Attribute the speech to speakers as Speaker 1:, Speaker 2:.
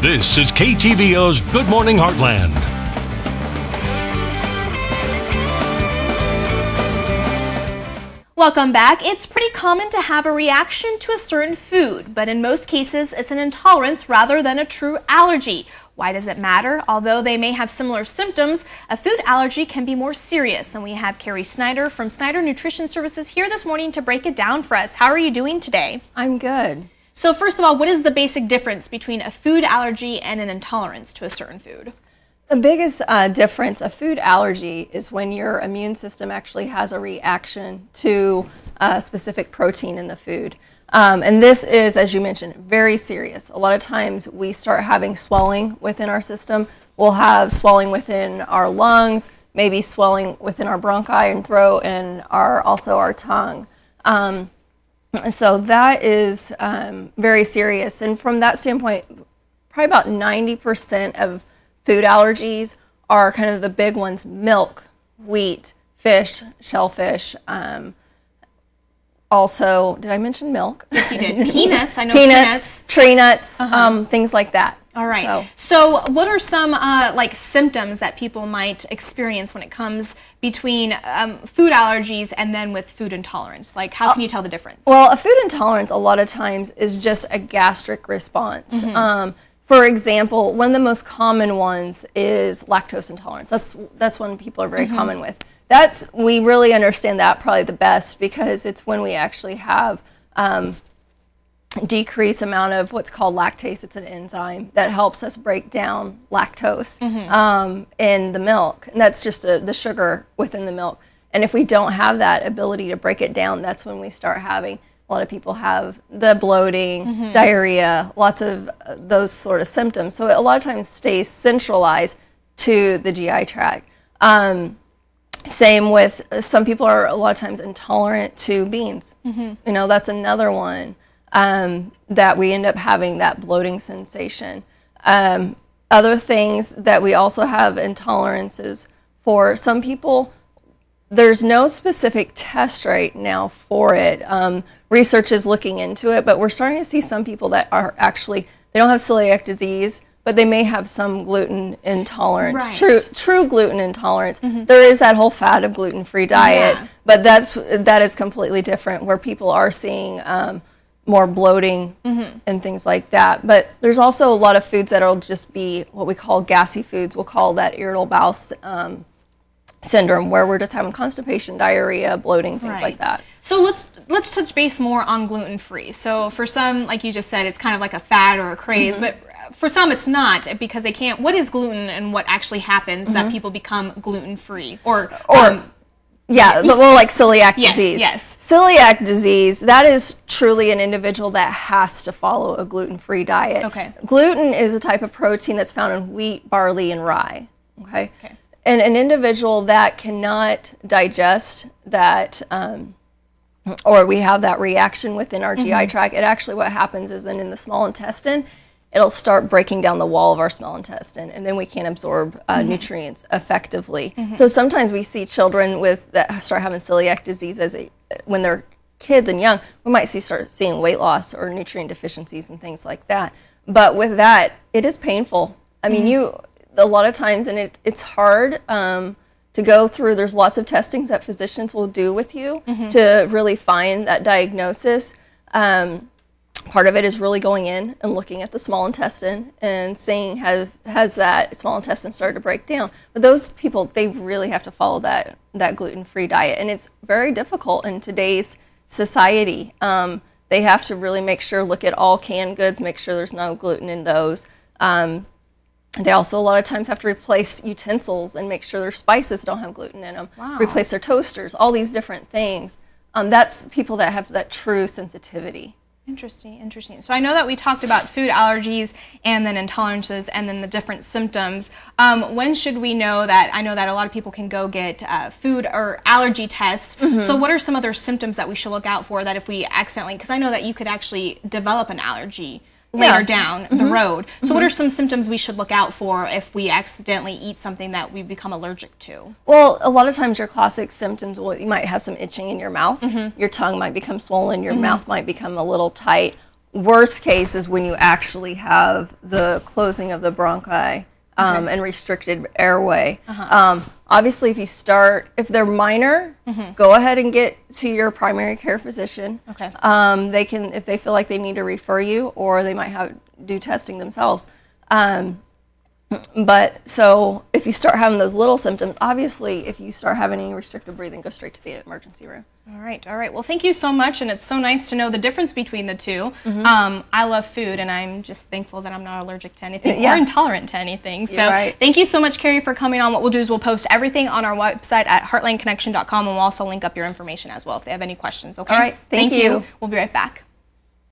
Speaker 1: This is KTVO's Good Morning Heartland.
Speaker 2: Welcome back. It's pretty common to have a reaction to a certain food, but in most cases it's an intolerance rather than a true allergy. Why does it matter? Although they may have similar symptoms, a food allergy can be more serious, and we have Carrie Snyder from Snyder Nutrition Services here this morning to break it down for us. How are you doing today?
Speaker 3: I'm good.
Speaker 2: So first of all, what is the basic difference between a food allergy and an intolerance to a certain food?
Speaker 3: The biggest difference, a food allergy, is when your immune system actually has a reaction to a specific protein in the food. And this is, as you mentioned, very serious. A lot of times we start having swelling within our system. We'll have swelling within our lungs, maybe swelling within our bronchi and throat, and also our tongue. So that is very serious. And from that standpoint, probably about 90% of food allergies are kind of the big ones: milk, wheat, fish, shellfish. Also, did I mention milk?
Speaker 2: Yes, you did. Peanuts, I know
Speaker 3: peanuts. Tree nuts, things like that.
Speaker 2: All right. So what are some like symptoms that people might experience when it comes between food allergies and then with food intolerance? Like, how can you tell the difference?
Speaker 3: Well, a food intolerance a lot of times is just a gastric response. For example, one of the most common ones is lactose intolerance. That's one people are very common with. We really understand that probably the best because it's when we actually have decreased amount of what's called lactase. It's an enzyme that helps us break down lactose in the milk. And that's just the sugar within the milk. And if we don't have that ability to break it down, that's when we start having, a lot of people have the bloating, diarrhea, lots of those sort of symptoms. So it a lot of times stays centralized to the GI tract. Same with some people are a lot of times intolerant to beans. You know, that's another one that we end up having that bloating sensation. Other things that we also have intolerances for some people, there's no specific test right now for it. Research is looking into it, but we're starting to see some people that are actually, they don't have celiac disease, but they may have some gluten intolerance, true gluten intolerance. There is that whole fad of gluten-free diet, but that is completely different, where people are seeing more bloating and things like that. But there's also a lot of foods that will just be what we call gassy foods. We'll call that irritable bowel syndrome, where we're just having constipation, diarrhea, bloating, things like that.
Speaker 2: So let's touch base more on gluten-free. So for some, like you just said, it's kind of like a fad or a craze, but for some it's not, because they can't. What is gluten and what actually happens that people become gluten-free?
Speaker 3: Yeah, well, like celiac disease.
Speaker 2: Yes.
Speaker 3: Celiac disease, that is truly an individual that has to follow a gluten-free diet.
Speaker 2: Okay.
Speaker 3: Gluten is a type of protein that's found in wheat, barley, and rye. Okay. And an individual that cannot digest that, or we have that reaction within our GI tract, it actually, what happens is then in the small intestine, it'll start breaking down the wall of our small intestine, and then we can't absorb nutrients effectively. So sometimes we see children that start having celiac disease when they're kids and young. We might start seeing weight loss or nutrient deficiencies and things like that. But with that, it is painful. I mean, a lot of times, and it's hard to go through. There's lots of testings that physicians will do with you to really find that diagnosis. Part of it is really going in and looking at the small intestine and seeing has that small intestine started to break down. But those people, they really have to follow that gluten-free diet, and it's very difficult in today's society. They have to really make sure, look at all canned goods, make sure there's no gluten in those. They also a lot of times have to replace utensils and make sure their spices don't have gluten in them. Replace their toasters, all these different things. That's people that have that true sensitivity.
Speaker 2: Interesting. So I know that we talked about food allergies and then intolerances and then the different symptoms. When should we know that? I know that a lot of people can go get food or allergy tests. So what are some other symptoms that we should look out for that if we accidentally, because I know that you could actually develop an allergy later down the road. So what are some symptoms we should look out for if we accidentally eat something that we become allergic to?
Speaker 3: Well, a lot of times your classic symptoms, you might have some itching in your mouth. Your tongue might become swollen. Your mouth might become a little tight. worst case is when you actually have the closing of the bronchi and restricted airway. Obviously, if they're minor, go ahead and get to your primary care physician.
Speaker 2: Okay.
Speaker 3: They can, if they feel like they need to refer you, or they might do testing themselves. But so if you start having those little symptoms, obviously, if you start having any restricted breathing, go straight to the emergency room.
Speaker 2: All right, all right. Well, thank you so much, and it's so nice to know the difference between the two. I love food, and I'm just thankful that I'm not allergic to anything or intolerant to anything. So thank you so much, Carrie, for coming on. What we'll do is we'll post everything on our website at heartlandconnection.com, and we'll also link up your information as well if they have any questions, okay?
Speaker 3: All right, thank you.
Speaker 2: We'll be right back.